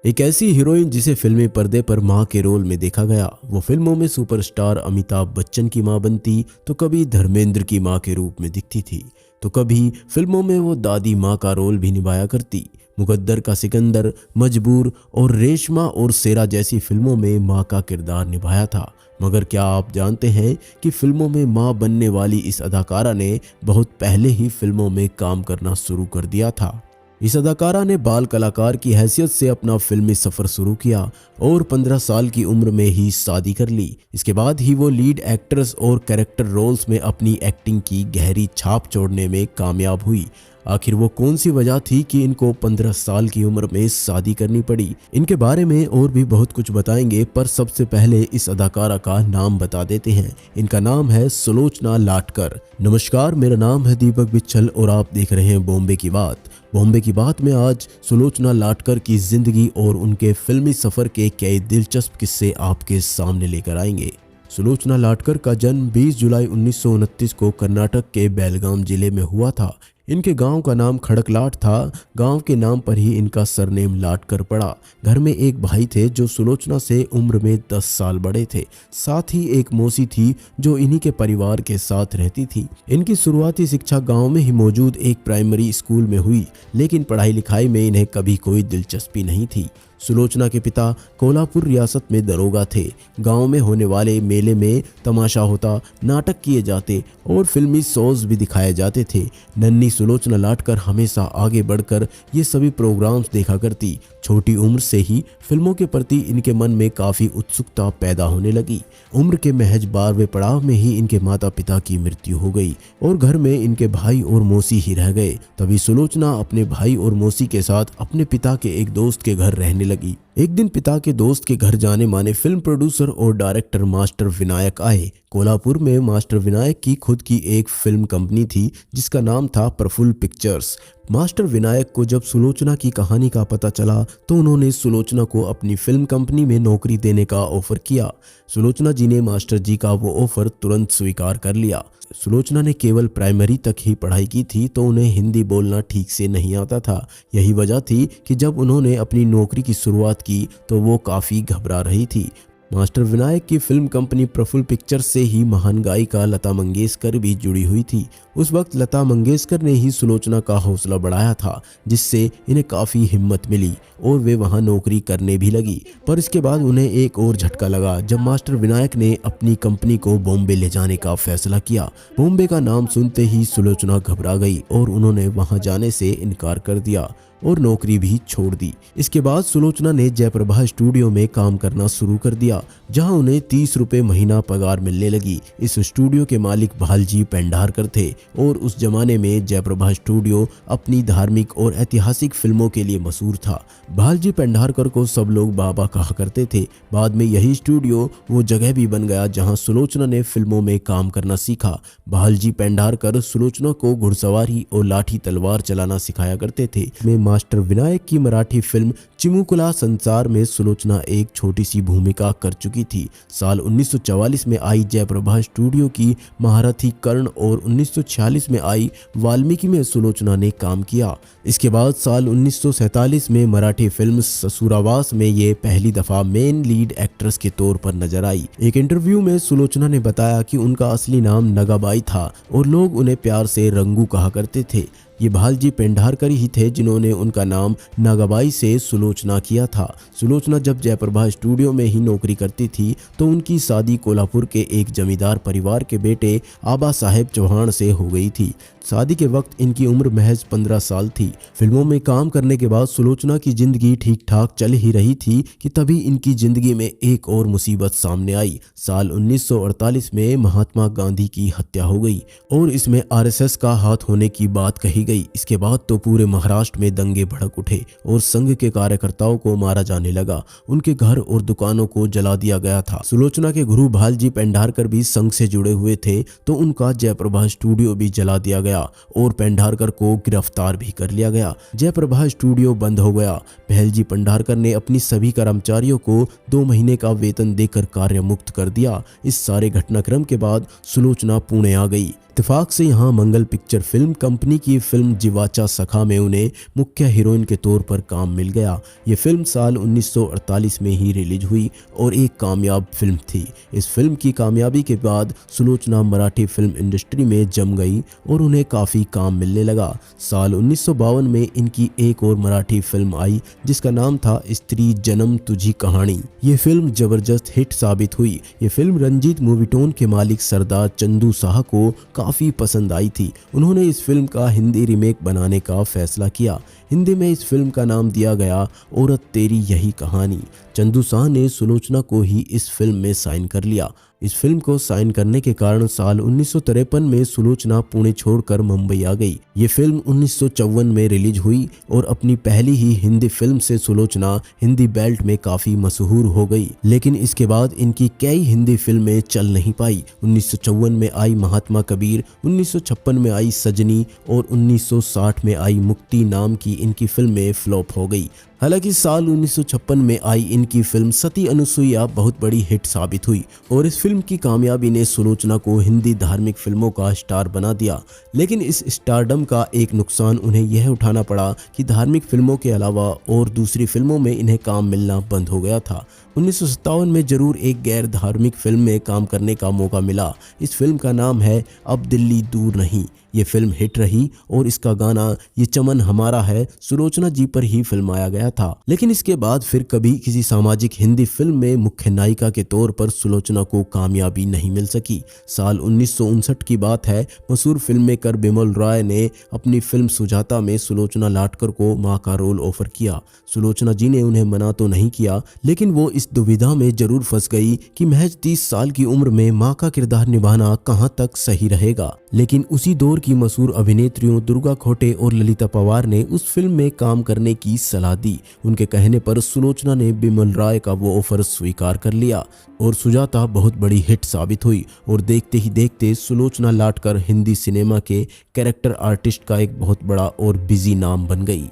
एक ऐसी हीरोइन जिसे फिल्मी पर्दे पर माँ के रोल में देखा गया। वो फिल्मों में सुपरस्टार अमिताभ बच्चन की माँ बनती तो कभी धर्मेंद्र की माँ के रूप में दिखती थी, तो कभी फिल्मों में वो दादी माँ का रोल भी निभाया करती। मुकद्दर का सिकंदर, मजबूर और रेशमा और शेरा जैसी फिल्मों में माँ का किरदार निभाया था। मगर क्या आप जानते हैं कि फिल्मों में माँ बनने वाली इस अदाकारा ने बहुत पहले ही फिल्मों में काम करना शुरू कर दिया था। इस अदाकारा ने बाल कलाकार की हैसियत से अपना फिल्मी सफर शुरू किया और 15 साल की उम्र में ही शादी कर ली। इसके बाद ही वो लीड एक्ट्रेस और कैरेक्टर रोल्स में अपनी एक्टिंग की गहरी छाप छोड़ने में कामयाब हुई। आखिर वो कौन सी वजह थी कि इनको 15 साल की उम्र में शादी करनी पड़ी? इनके बारे में और भी बहुत कुछ बताएंगे, पर सबसे पहले इस अदाकारा का नाम बता देते हैं। इनका नाम है सुलोचना लाटकर। नमस्कार, मेरा नाम है दीपक बिच्छल और आप देख रहे हैं बॉम्बे की बात। बॉम्बे की बात में आज सुलोचना लाटकर की जिंदगी और उनके फिल्मी सफर के कई दिलचस्प किस्से आपके सामने लेकर आएंगे। सुलोचना लाटकर का जन्म 20 जुलाई 1929 को कर्नाटक के बेलगाम जिले में हुआ था। इनके गांव का नाम खड़कलाट था। गांव के नाम पर ही इनका सरनेम लाटकर पड़ा। घर में एक भाई थे जो सुलोचना से उम्र में 10 साल बड़े थे। साथ ही एक मौसी थी जो इन्हीं के परिवार के साथ रहती थी। इनकी शुरुआती शिक्षा गांव में ही मौजूद एक प्राइमरी स्कूल में हुई, लेकिन पढ़ाई लिखाई में इन्हें कभी कोई दिलचस्पी नहीं थी। सुलोचना के पिता कोल्हापुर रियासत में दरोगा थे। गांव में होने वाले मेले में तमाशा होता, नाटक किए जाते और फिल्मी शोज भी दिखाए जाते थे। नन्ही सुलोचना लाटकर हमेशा आगे बढ़कर ये सभी प्रोग्राम्स देखा करती। छोटी उम्र से ही फिल्मों के प्रति इनके मन में काफ़ी उत्सुकता पैदा होने लगी। उम्र के महज 12वें पड़ाव में ही इनके माता पिता की मृत्यु हो गई और घर में इनके भाई और मौसी ही रह गए। तभी सुलोचना अपने भाई और मौसी के साथ अपने पिता के एक दोस्त के घर रहने लगी। एक दिन पिता के दोस्त के घर जाने माने फिल्म प्रोड्यूसर और डायरेक्टर मास्टर विनायक आए। कोल्हापुर में मास्टर विनायक की खुद की एक फिल्म कंपनी थी जिसका नाम था प्रफुल्ल पिक्चर्स। मास्टर विनायक को जब सुलोचना की कहानी का पता चला तो उन्होंने सुलोचना को अपनी फिल्म कंपनी में नौकरी देने का ऑफर किया। सुलोचना जी ने मास्टर जी का वो ऑफर तुरंत स्वीकार कर लिया। सुलोचना ने केवल प्राइमरी तक ही पढ़ाई की थी तो उन्हें हिंदी बोलना ठीक से नहीं आता था। यही वजह थी कि जब उन्होंने अपनी नौकरी की शुरुआत की तो वो काफ़ी घबरा रही थी। मास्टर विनायक की फिल्म कंपनी प्रफुल्ल पिक्चर्स से ही महान गायिका लता मंगेशकर भी जुड़ी हुई थी। उस वक्त लता मंगेशकर ने ही सुलोचना का हौसला बढ़ाया था, जिससे इन्हें काफ़ी हिम्मत मिली और वे वहां नौकरी करने भी लगी। पर इसके बाद उन्हें एक और झटका लगा जब मास्टर विनायक ने अपनी कंपनी को बॉम्बे ले जाने का फैसला किया। बॉम्बे का नाम सुनते ही सुलोचना घबरा गई और उन्होंने वहां जाने से इनकार कर दिया और नौकरी भी छोड़ दी। इसके बाद सुलोचना ने जयप्रभा स्टूडियो में काम करना शुरू कर दिया, जहां उन्हें 30 रुपए महीना पगार मिलने लगी। इस स्टूडियो के मालिक भालजी पेंढारकर थे और उस जमाने में जयप्रभा स्टूडियो अपनी धार्मिक और ऐतिहासिक फिल्मों के लिए मशहूर था। भालजी पेंढारकर को सब लोग बाबा कहा करते थे। बाद में यही स्टूडियो वो जगह भी बन गया जहां सुलोचना ने फिल्मों में काम करना सीखा। भालजी पेंढारकर सुलोचना को घुड़सवारी और लाठी तलवार चलाना सिखाया करते थे। मास्टर विनायक की मराठी फिल्म चिमुकला संसार में सुलोचना एक छोटी सी भूमिका कर चुकी थी। साल 1944 में आई जयप्रभा स्टूडियो की महारथी कर्ण और 1946 में आई वाल्मीकि में सुलोचना ने काम किया। इसके बाद साल 1947 में मराठी फिल्म ससुरावास में ये पहली दफा मेन लीड एक्ट्रेस के तौर पर नजर आई। एक इंटरव्यू में सुलोचना ने बताया कि उनका असली नाम नगाबाई था और लोग उन्हें प्यार से रंगू कहा करते थे। ये भालजी पेंढारकर ही थे जिन्होंने उनका नाम नागाबाई से सुलोचना किया था। सुलोचना जब जयप्रभा स्टूडियो में ही नौकरी करती थी तो उनकी शादी कोल्हापुर के एक जमींदार परिवार के बेटे आबा साहेब चौहान से हो गई थी। शादी के वक्त इनकी उम्र महज 15 साल थी। फिल्मों में काम करने के बाद सुलोचना की जिंदगी ठीक ठाक चल ही रही थी कि तभी इनकी जिंदगी में एक और मुसीबत सामने आई। साल 1948 में महात्मा गांधी की हत्या हो गई और इसमें आरएसएस का हाथ होने की बात कही गई। इसके बाद तो पूरे महाराष्ट्र में दंगे भड़क उठे और संघ के कार्यकर्ताओं को मारा जाने लगा। उनके घर और दुकानों को जला दिया गया था। सुलोचना के गुरु भालजी पेंढारकर भी संघ से जुड़े हुए थे तो उनका जयप्रभा स्टूडियो भी जला दिया गया और पेंढारकर को गिरफ्तार भी कर लिया गया। जयप्रभा स्टूडियो बंद हो गया। भालजी पेंढारकर ने अपनी सभी कर्मचारियों को 2 महीने का वेतन देकर कार्य मुक्त कर दिया। इस सारे घटनाक्रम के बाद सुलोचना पुणे आ गई। इत्तेफाक से यहाँ मंगल पिक्चर फिल्म कंपनी की फिल्म जीवाचा सखा में उन्हें मुख्य हीरोइन के तौर पर काम मिल गया। ये फिल्म साल 1948 में ही रिलीज हुई और एक कामयाब फिल्म थी। इस फिल्म की कामयाबी के बाद सुलोचना मराठी फिल्म इंडस्ट्री में जम गई और उन्हें काफ़ी काम मिलने लगा। साल 1952 में इनकी एक और मराठी फिल्म आई जिसका नाम था स्त्री जन्म तुझी कहानी। ये फिल्म जबरदस्त हिट साबित हुई। ये फिल्म रंजीत मूवीटोन के मालिक सरदार चंदू शाह को काफ़ी पसंद आई थी। उन्होंने इस फिल्म का हिंदी रीमेक बनाने का फैसला किया। हिंदी में इस फिल्म का नाम दिया गया औरत तेरी यही कहानी। चंदू शाह ने सुलोचना को ही इस फिल्म में साइन कर लिया। इस फिल्म को साइन करने के कारण साल 1953 में सुलोचना पुणे छोड़कर मुंबई आ गई। ये फिल्म 1954 में रिलीज हुई और अपनी पहली ही हिंदी फिल्म से सुलोचना हिंदी बेल्ट में काफ़ी मशहूर हो गई। लेकिन इसके बाद इनकी कई हिंदी फिल्में चल नहीं पाई। 1954 में आई महात्मा कबीर, 1956 में आई सजनी और 1960 में आई मुक्ति नाम की इनकी फिल्में फ्लॉप हो गई। हालांकि साल 1956 में आई इनकी फिल्म सती अनुसुईया बहुत बड़ी हिट साबित हुई और इस फिल्म की कामयाबी ने सुलोचना को हिंदी धार्मिक फिल्मों का स्टार बना दिया। लेकिन इस स्टारडम का एक नुकसान उन्हें यह उठाना पड़ा कि धार्मिक फिल्मों के अलावा और दूसरी फिल्मों में इन्हें काम मिलना बंद हो गया था। 1957 में जरूर एक गैर धार्मिक फिल्म में काम करने का मौका मिला। इस फिल्म का नाम है अब दिल्ली दूर नहीं। ये फिल्म हिट रही और इसका गाना ये चमन हमारा है सुलोचना जी पर ही फिल्माया गया था। लेकिन इसके बाद फिर कभी किसी सामाजिक हिंदी फिल्म में मुख्य नायिका के तौर पर सुलोचना को कामयाबी नहीं मिल सकी। साल 1959 की बात है। मशहूर फिल्म मेकर बिमल रॉय ने अपनी फिल्म सुजाता में सुलोचना लाटकर को मां का रोल ऑफर किया। सुलोचना जी ने उन्हें मना तो नहीं किया, लेकिन वो इस दुविधा में जरूर फंस गई कि महज 30 साल की उम्र में मां का किरदार निभाना कहां तक सही रहेगा। लेकिन उसी दौर की मशहूर अभिनेत्रियों दुर्गा खोटे और ललिता पवार ने उस फिल्म में काम करने की सलाह दी। उनके कहने पर सुलोचना ने बिमल रॉय का वो ऑफर स्वीकार कर लिया और सुजाता बहुत बड़ी हिट साबित हुई और देखते ही देखते सुलोचना लाटकर हिंदी सिनेमा के कैरेक्टर आर्टिस्ट का एक बहुत बड़ा और बिजी नाम बन गई।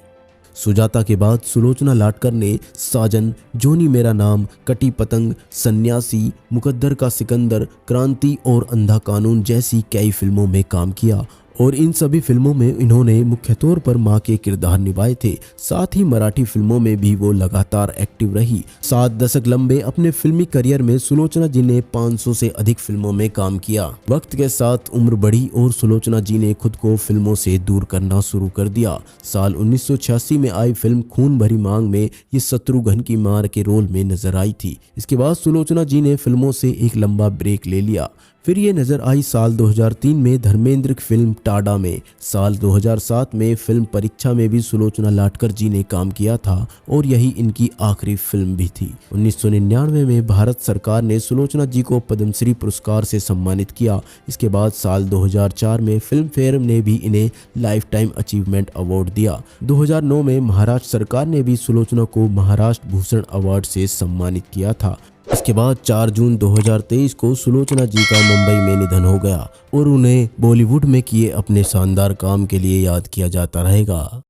सुजाता के बाद सुलोचना लाटकर ने साजन, जोनी मेरा नाम, कटी पतंग, सन्यासी, मुकद्दर का सिकंदर, क्रांति और अंधा कानून जैसी कई फिल्मों में काम किया और इन सभी फिल्मों में इन्होंने मुख्य तौर पर मां के किरदार निभाए थे। साथ ही मराठी फिल्मों में भी वो लगातार एक्टिव रही। 7 दशक लंबे अपने फिल्मी करियर में सुलोचना जी ने 500 से अधिक फिल्मों में काम किया। वक्त के साथ उम्र बढ़ी और सुलोचना जी ने खुद को फिल्मों से दूर करना शुरू कर दिया। साल 1986 में आई फिल्म खून भरी मांग में ये शत्रुघ्न की मां के रोल में नजर आई थी। इसके बाद सुलोचना जी ने फिल्मों से एक लंबा ब्रेक ले लिया। फिर ये नजर आई साल 2003 में धर्मेंद्र की फिल्म टाडा में। साल 2007 में फिल्म परीक्षा में भी सुलोचना लाटकर जी ने काम किया था और यही इनकी आखिरी फिल्म भी थी। 1999 में भारत सरकार ने सुलोचना जी को पद्मश्री पुरस्कार से सम्मानित किया। इसके बाद साल 2004 में फिल्म फेयर ने भी इन्हें लाइफ टाइम अचीवमेंट अवार्ड दिया। 2009 में महाराष्ट्र सरकार ने भी सुलोचना को महाराष्ट्र भूषण अवार्ड से सम्मानित किया था। इसके बाद 4 जून 2023 को सुलोचना जी का मुंबई में निधन हो गया और उन्हें बॉलीवुड में किए अपने शानदार काम के लिए याद किया जाता रहेगा।